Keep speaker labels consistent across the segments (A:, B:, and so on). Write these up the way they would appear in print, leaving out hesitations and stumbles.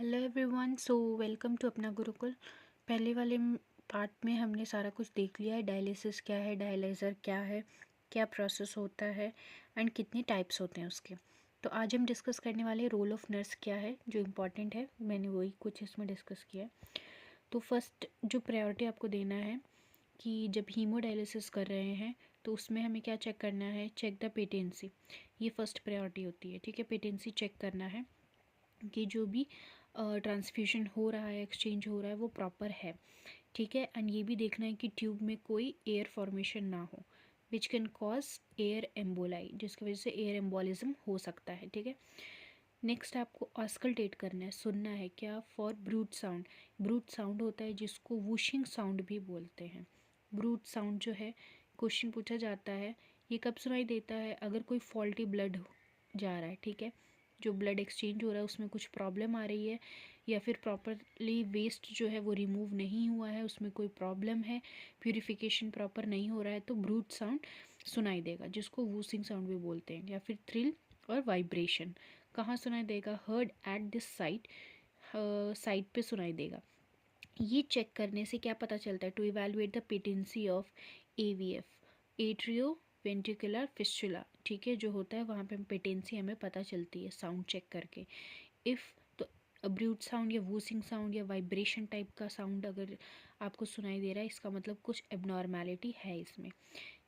A: Hello everyone, so welcome to Apna Gurukul. पहले वाले part में हमने सारा कुछ देख लिया है। डायलिसिस क्या है, डायलाइज़र क्या है, क्या प्रोसेस होता है एंड कितने टाइप्स होते हैं उसके। तो आज हम डिस्कस करने वाले रोल ऑफ नर्स क्या है, जो इम्पॉर्टेंट है। मैंने वही कुछ इसमें डिस्कस किया है। तो फर्स्ट जो प्रायोरिटी आपको देना है कि जब हीमोडायलिसिस कर रहे हैं तो उसमें हमें क्या चेक करना है, चेक द पेटेंसी। ये फर्स्ट प्रायोरिटी होती है, ठीक है। पेटेंसी चेक करना है कि जो भी ट्रांसफ्यूजन हो रहा है, एक्सचेंज हो रहा है, वो प्रॉपर है, ठीक है। एंड ये भी देखना है कि ट्यूब में कोई एयर फॉर्मेशन ना हो which can cause air emboli, जिसकी वजह से एयर एम्बोलिज्म हो सकता है, ठीक है। नेक्स्ट आपको ऑस्कल्टेट करना है, सुनना है क्या, for brute sound. Brute sound होता है जिसको वूशिंग साउंड भी बोलते हैं। ब्रूट साउंड जो है, क्वेश्चन पूछा जाता है ये कब सुनाई देता है, अगर कोई फॉल्टी ब्लड जा रहा है, ठीक है। जो ब्लड एक्सचेंज हो रहा है उसमें कुछ प्रॉब्लम आ रही है, या फिर प्रॉपरली वेस्ट जो है वो रिमूव नहीं हुआ है, उसमें कोई प्रॉब्लम है, प्यूरिफिकेशन प्रॉपर नहीं हो रहा है, तो ब्रूट साउंड सुनाई देगा, जिसको वूसिंग साउंड भी बोलते हैं। या फिर थ्रिल और वाइब्रेशन कहाँ सुनाई देगा, heard at this site, site पे सुनाई देगा। ये चेक करने से क्या पता चलता है, to evaluate the patency of AVF, atrio ventricular fistula, ठीक है। जो होता है वहाँ पे पेटेंसी हमें पता चलती है साउंड चेक करके। इफ़ तो ब्रूट साउंड या वूसिंग साउंड या वाइब्रेशन टाइप का साउंड अगर आपको सुनाई दे रहा है, इसका मतलब कुछ एबनॉर्मैलिटी है इसमें।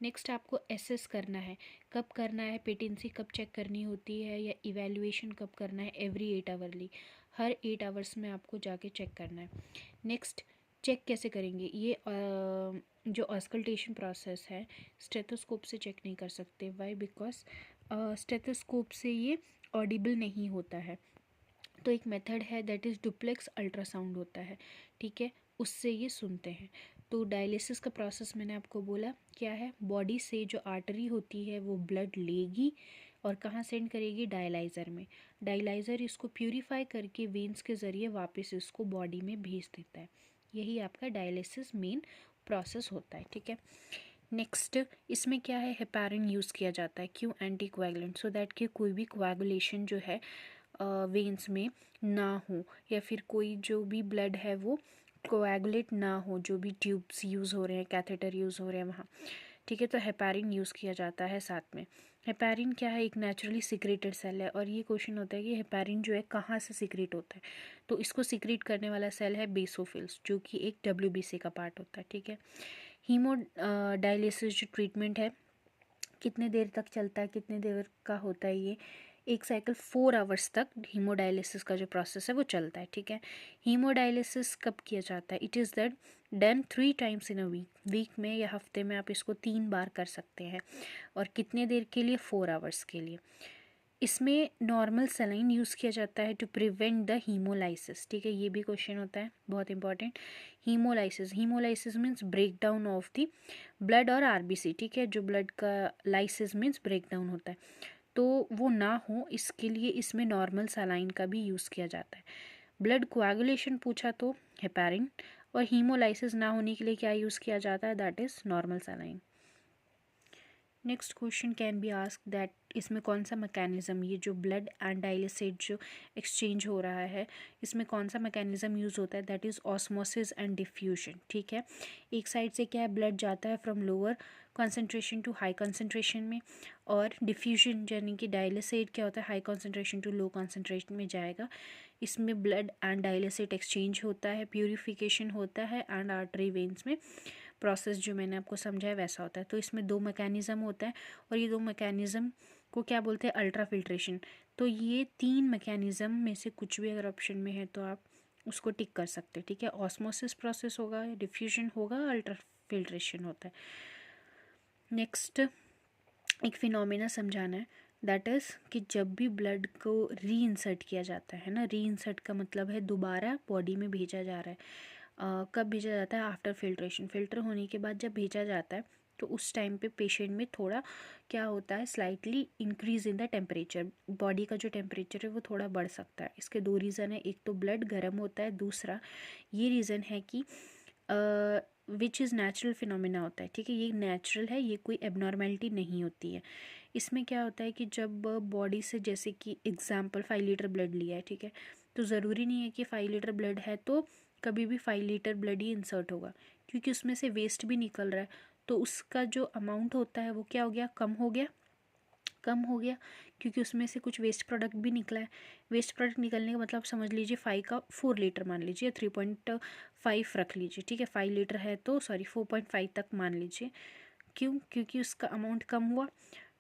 A: नेक्स्ट आपको एसेस करना है, कब करना है, पेटेंसी कब चेक करनी होती है, या इवैल्यूएशन कब करना है, एवरी 8 आवर्ली, हर 8 आवर्स में आपको जाके चेक करना है। नेक्स्ट चेक कैसे करेंगे, ये जो ऑस्कल्टेशन प्रोसेस है स्टेथोस्कोप से चेक नहीं कर सकते। वाई, बिकॉज स्टेथोस्कोप से ये ऑडिबल नहीं होता है। तो एक मेथड है दैट इज़ डुप्लेक्स अल्ट्रासाउंड होता है, ठीक है, उससे ये सुनते हैं। तो डायलिसिस का प्रोसेस मैंने आपको बोला क्या है, बॉडी से जो आर्टरी होती है वो ब्लड लेगी और कहाँ सेंड करेगी, डायलाइज़र में। डायलाइज़र इसको प्यूरिफाई करके वेंस के ज़रिए वापस इसको बॉडी में भेज देता है। यही आपका डायलिसिस मेन प्रोसेस होता है, ठीक है। नेक्स्ट इसमें क्या है, हेपारिन यूज़ किया जाता है, क्यों, एंटी कोएगुलेंट, सो दैट कि कोई भी कोएगुलेशन जो है वेंस में ना हो, या फिर कोई जो भी ब्लड है वो कोएगुलेट ना हो, जो भी ट्यूब्स यूज़ हो रहे हैं, कैथेटर यूज़ हो रहे हैं वहाँ, ठीक है। तो हेपारिन यूज़ किया जाता है साथ में। हेपारिन क्या है, एक नेचुरली सिक्रेटेड सेल है, और ये क्वेश्चन होता है कि हेपारिन जो है कहाँ से सिक्रेट होता है। तो इसको सिक्रेट करने वाला सेल है बेसोफिल्स, जो कि एक WBC का पार्ट होता है, ठीक है। हीमो डायलिसिस जो ट्रीटमेंट है कितने देर तक चलता है, कितने देर का होता है, ये एक साइकिल 4 आवर्स तक हीमोडायलिसिस का जो प्रोसेस है वो चलता है, ठीक है। हीमोडायलिसिस कब किया जाता है, it is that done 3 times in a week में या हफ्ते में आप इसको 3 बार कर सकते हैं। और कितने देर के लिए, 4 आवर्स के लिए। इसमें नॉर्मल सलाइन यूज़ किया जाता है टू प्रिवेंट द हीमोलाइसिस, ठीक है। ये भी क्वेश्चन होता है बहुत important. Haemolysis, haemolysis means break down of the blood और RBC, ठीक है। जो ब्लड का लाइसिस मीन्स ब्रेक डाउन होता है, तो वो ना हो इसके लिए इसमें नॉर्मल सलाइन का भी यूज़ किया जाता है। ब्लड कोआगुलेशन पूछा तो हेपारिन, और हीमोलाइसिस ना होने के लिए क्या यूज़ किया जाता है, that is normal saline. Next question can be ask that इसमें कौन सा मैकेनिज़्म, ये जो ब्लड एंड डायलिसेट जो एक्सचेंज हो रहा है इसमें कौन सा मैकेनिज़्म यूज़ होता है, that is osmosis and diffusion, ठीक है। एक साइड से क्या है, ब्लड जाता है from lower concentration to high concentration में, और डिफ्यूजन यानी कि डायलिसेट क्या होता है, high concentration to low concentration में जाएगा। इसमें ब्लड एंड डायलिसेट एक्सचेंज होता है, प्यूरिफिकेशन होता है, एंड आर्टरी वेन्स में प्रोसेस जो मैंने आपको समझाया वैसा होता है। तो इसमें 2 मैकेनिज़्म होता है, और ये 2 मैकेनिज़्म को क्या बोलते हैं, अल्ट्रा फिल्ट्रेशन। तो ये 3 मैकेनिज़्म में से कुछ भी अगर ऑप्शन में है तो आप उसको टिक कर सकते हैं, ठीक है। ऑस्मोसिस प्रोसेस होगा, डिफ्यूजन होगा, अल्ट्रा फिल्ट्रेशन होता है। नेक्स्ट एक फिनोमेना समझाना है, दैट इज़ कि जब भी ब्लड को री इंसर्ट किया जाता है ना, री इंसर्ट का मतलब है दोबारा बॉडी में भेजा जा रहा है। कब भेजा जाता है, आफ्टर फिल्ट्रेशन, फिल्टर होने के बाद जब भेजा जाता है तो उस टाइम पे पेशेंट में थोड़ा क्या होता है, slightly increase in the temperature, body का जो टेम्परेचर है वो थोड़ा बढ़ सकता है। इसके 2 रीज़न है, एक तो ब्लड गर्म होता है, दूसरा ये रीज़न है कि विच इज़ नेचुरल फिनोमेना होता है, ठीक है। ये नेचुरल है, ये कोई एबनॉर्मेलिटी नहीं होती है। इसमें क्या होता है कि जब बॉडी से, जैसे कि एग्जाम्पल 5 लीटर ब्लड लिया है, ठीक है, तो ज़रूरी नहीं है कि 5 लीटर ब्लड है तो कभी भी 5 लीटर ब्लड ही इंसर्ट होगा, क्योंकि उसमें से वेस्ट भी निकल रहा है। तो उसका जो अमाउंट होता है वो क्या हो गया, कम हो गया, क्योंकि उसमें से कुछ वेस्ट प्रोडक्ट भी निकला है। वेस्ट प्रोडक्ट निकलने का मतलब समझ लीजिए 5 का 4 लीटर मान लीजिए, 3.5 रख लीजिए, ठीक है। 5 लीटर है तो 4.5 तक मान लीजिए। क्यों? क्योंकि उसका अमाउंट कम हुआ,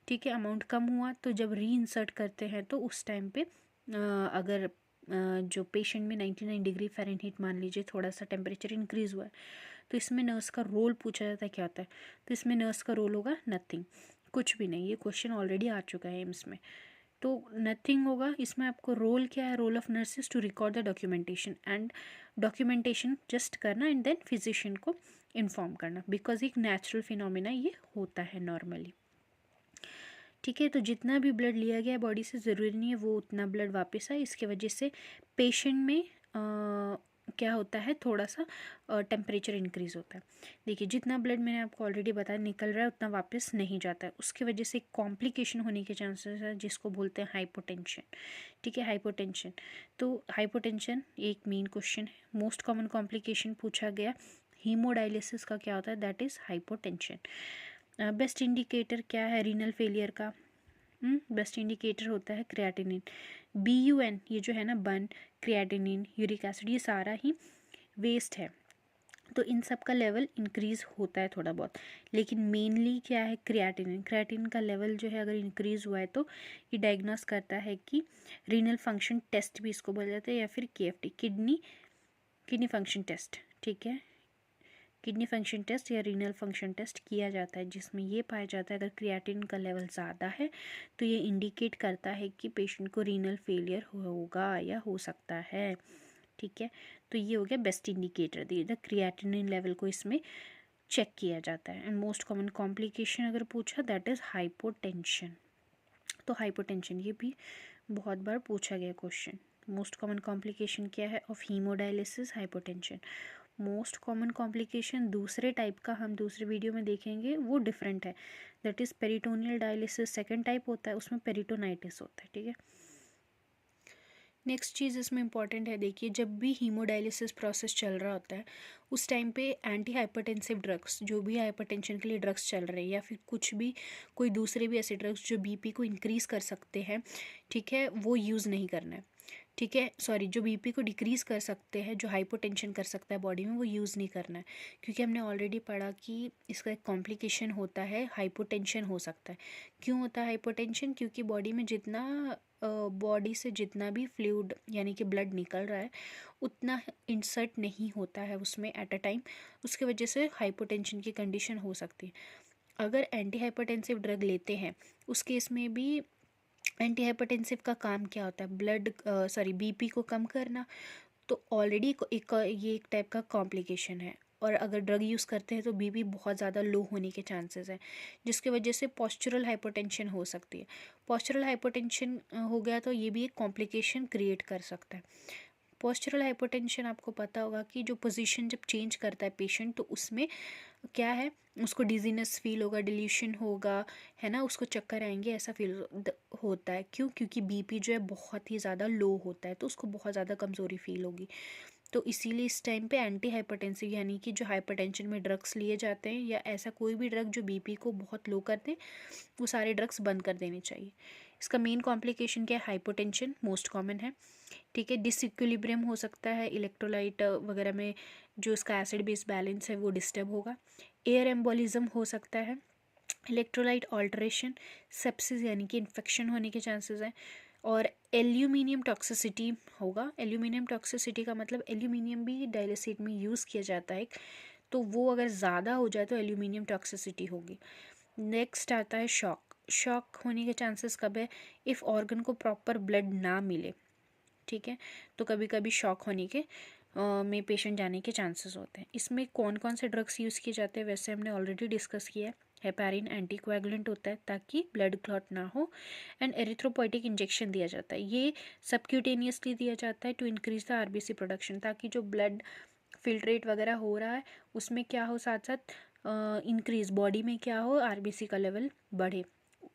A: ठीक है। अमाउंट कम हुआ तो जब री इंसर्ट करते हैं तो उस टाइम पे अगर जो पेशेंट में 99 डिग्री फ़ारेनहीट मान लीजिए थोड़ा सा टेम्परेचर इंक्रीज़ हुआ है, तो इसमें नर्स का रोल पूछा जाता है क्या होता है, तो इसमें नर्स का रोल होगा नथिंग, कुछ भी नहीं। ये क्वेश्चन ऑलरेडी आ चुका है एम्स में, तो नथिंग होगा। इसमें आपको रोल क्या है, role of nurses to record the documentation, and documentation just करना एंड देन फिजिशियन को इन्फॉर्म करना, बिकॉज एक नेचुरल फिनोमिना ये होता है नॉर्मली, ठीक है। तो जितना भी ब्लड लिया गया है बॉडी से, ज़रूरी नहीं है वो उतना ब्लड वापस आए। इसके वजह से पेशेंट में क्या होता है, थोड़ा सा टेम्परेचर इंक्रीज़ होता है। देखिए जितना ब्लड मैंने आपको ऑलरेडी बताया निकल रहा है उतना वापस नहीं जाता है, उसकी वजह से कॉम्प्लिकेशन होने के चांसेस है, जिसको बोलते हैं हाइपोटेंशन, ठीक है। हाइपोटेंशन, तो हाइपोटेंशन एक मेन क्वेश्चन है। मोस्ट कॉमन कॉम्प्लिकेशन पूछा गया हीमोडायलिसिस का क्या होता है, that is hypotension. Best indicator क्या है रीनल फेलियर का, बेस्ट इंडिकेटर होता है क्रिएटिनिन, BUN, ये जो है ना बन, क्रिएटिनिन, यूरिक एसिड, ये सारा ही वेस्ट है, तो इन सब का लेवल इंक्रीज़ होता है थोड़ा बहुत। लेकिन मेनली क्या है, क्रिएटिनिन का लेवल जो है अगर इंक्रीज़ हुआ है तो ये डायग्नोस करता है कि रीनल फंक्शन टेस्ट भी इसको बोला जाता है, या फिर KFT, किडनी फंक्शन टेस्ट, ठीक है। किडनी फंक्शन टेस्ट या रीनल फंक्शन टेस्ट किया जाता है, जिसमें ये पाया जाता है अगर क्रिएटिनिन का लेवल ज़्यादा है तो ये इंडिकेट करता है कि पेशेंट को रीनल फेलियर होगा या हो सकता है, ठीक है। तो ये हो गया best indicator, the creatinine level को इसमें चेक किया जाता है। एंड मोस्ट कॉमन कॉम्प्लिकेशन अगर पूछा दैट इज़ हाइपोटेंशन, तो हाइपोटेंशन ये भी बहुत बार पूछा गया क्वेश्चन। मोस्ट कॉमन कॉम्प्लिकेशन क्या है of haemodialysis, hypotension. Most common complication दूसरे टाइप का हम दूसरे वीडियो में देखेंगे, वो डिफरेंट है, that is peritoneal dialysis second type होता है, उसमें पेरिटोनाइटिस होता है, ठीक है। नेक्स्ट चीज़ इसमें इंपॉर्टेंट है, देखिए जब भी हीमोडायलिसिस प्रोसेस चल रहा होता है उस टाइम पे एंटी हाइपरटेंसिव ड्रग्स, जो भी हाइपरटेंशन के लिए ड्रग्स चल रहे हैं, या फिर कुछ भी कोई दूसरे भी ऐसे ड्रग्स जो BP को इंक्रीज़ कर सकते हैं, ठीक है, वो यूज़ नहीं करना है, ठीक है। सॉरी, जो BP को डिक्रीज़ कर सकते हैं, जो हाइपोटेंशन कर सकता है बॉडी में, वो यूज़ नहीं करना है, क्योंकि हमने ऑलरेडी पढ़ा कि इसका एक कॉम्प्लिकेशन होता है, हाइपोटेंशन हो सकता है। क्यों होता है हाइपोटेंशन? क्योंकि बॉडी से जितना भी फ्लूइड यानी कि ब्लड निकल रहा है उतना इंसर्ट नहीं होता है उसमें एट अ टाइम, उसके वजह से हाइपोटेंशन की कंडीशन हो सकती है। अगर एंटी हाइपरटेंसिव ड्रग लेते हैं उस केस में भी एंटी हाइपरटेंसिव का काम क्या होता है, BP को कम करना, तो ऑलरेडी ये एक टाइप का कॉम्प्लिकेशन है। और अगर ड्रग यूज़ करते हैं तो BP बहुत ज़्यादा लो होने के चांसेस हैं, जिसके वजह से पॉस्चरल हाइपोटेंशन हो सकती है। पॉस्चरल हाइपोटेंशन हो गया तो ये भी एक कॉम्प्लिकेशन क्रिएट कर सकता है। पोस्चरल हाइपोटेंशन आपको पता होगा कि जो पोजीशन जब चेंज करता है पेशेंट तो उसमें क्या है, उसको डिजीनेस फील होगा, डिल्यूशन होगा, है ना, उसको चक्कर आएंगे, ऐसा फील होता है। क्यों? क्योंकि BP जो है बहुत ही ज़्यादा लो होता है, तो उसको बहुत ज़्यादा कमज़ोरी फील होगी। तो इसीलिए इस टाइम पे एंटी हाइपरटेंसिव यानी कि जो हाइपरटेंशन में ड्रग्स लिए जाते हैं या ऐसा कोई भी ड्रग जो BP को बहुत लो कर दे, वो सारे ड्रग्स बंद कर देने चाहिए। इसका मेन कॉम्प्लिकेशन क्या है, हाइपोटेंशन मोस्ट कॉमन है, ठीक है। डिसइक्विलिब्रियम हो सकता है, इलेक्ट्रोलाइट वगैरह में जो इसका एसिड बेस बैलेंस है वो डिस्टर्ब होगा। एयर एम्बोलिज्म हो सकता है, इलेक्ट्रोलाइट ऑल्टरेशन, सेप्सिस यानी कि इन्फेक्शन होने के चांसेस हैं, और एल्यूमिनियम टॉक्सिसिटी होगा। एल्यूमिनियम टॉक्सिसिटी का मतलब एल्यूमिनियम भी डायलिसिस में यूज़ किया जाता है, तो वो अगर ज़्यादा हो जाए तो एल्यूमिनियम टॉक्सिसिटी होगी। नेक्स्ट आता है शॉक होने के चांसेस कब है, इफ़ ऑर्गन को प्रॉपर ब्लड ना मिले, ठीक है, तो कभी कभी शॉक होने के में पेशेंट जाने के चांसेस होते हैं। इसमें कौन कौन से ड्रग्स यूज़ किए जाते हैं वैसे हमने ऑलरेडी डिस्कस किया है। हेपारिन एंटीकोएगुलेंट होता है ताकि ब्लड क्लॉट ना हो, एंड एरिथ्रोपोइटिक इंजेक्शन दिया जाता है, ये सबक्यूटेनियसली दिया जाता है to increase the RBC production, ताकि जो ब्लड फिल्ट्रेट वगैरह हो रहा है उसमें क्या हो, साथ साथ इंक्रीज बॉडी में क्या हो, RBC का लेवल बढ़े।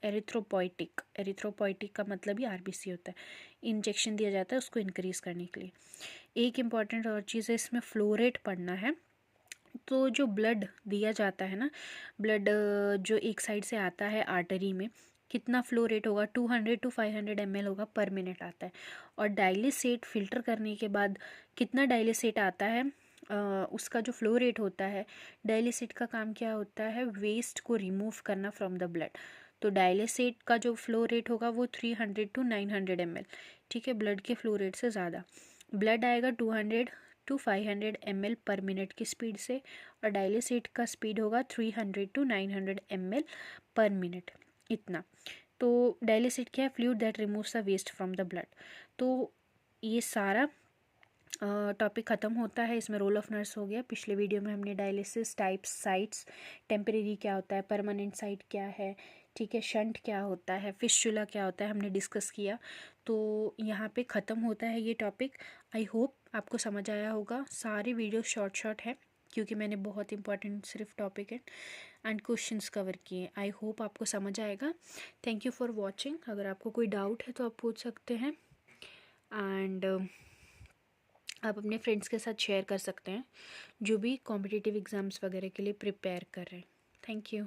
A: एरिथ्रोपोइटिक का मतलब ही RBC होता है। इंजेक्शन दिया जाता है उसको इंक्रीज़ करने के लिए। एक इम्पॉर्टेंट और चीज़ है, इसमें फ्लो रेट पढ़ना है। तो जो ब्लड दिया जाता है ना, ब्लड जो एक साइड से आता है आर्टरी में, कितना फ्लो रेट होगा, 200 to 500 ml होगा पर मिनट आता है। और डायलिसेट फ़िल्टर करने के बाद कितना डायलिसेट आता है, उसका जो फ्लो रेट होता है, डायलिसेट का काम क्या होता है, वेस्ट को रिमूव करना फ्रॉम द ब्लड। तो डायलिसेट का जो फ्लो रेट होगा वो 300 to 900 ml, ठीक है, ब्लड के फ्लो रेट से ज़्यादा। ब्लड आएगा 200 to 500 ml पर मिनट की स्पीड से, और डायलिसेट का स्पीड होगा 300 to 900 ml पर मिनट, इतना। तो डायलिसेट क्या है, fluid that removes the waste from the blood. तो ये सारा टॉपिक ख़त्म होता है इसमें। रोल ऑफ नर्स हो गया। पिछले वीडियो में हमने डायलिसिस टाइप्स, साइट्स, टेम्परेरी क्या होता है, परमानेंट साइट क्या है, ठीक है, शंट क्या होता है, फिस्चुला क्या होता है, हमने डिस्कस किया। तो यहाँ पे ख़त्म होता है ये टॉपिक। आई होप आपको समझ आया होगा। सारे वीडियो शॉर्ट शॉर्ट है क्योंकि मैंने बहुत इंपॉर्टेंट सिर्फ टॉपिक एंड क्वेश्चंस कवर किए। आई होप आपको समझ आएगा। Thank you for watching. अगर आपको कोई डाउट है तो आप पूछ सकते हैं, एंड आप अपने फ्रेंड्स के साथ शेयर कर सकते हैं जो भी कॉम्पिटिटिव एग्ज़ाम्स वगैरह के लिए प्रिपेयर कर रहे हैं। Thank you.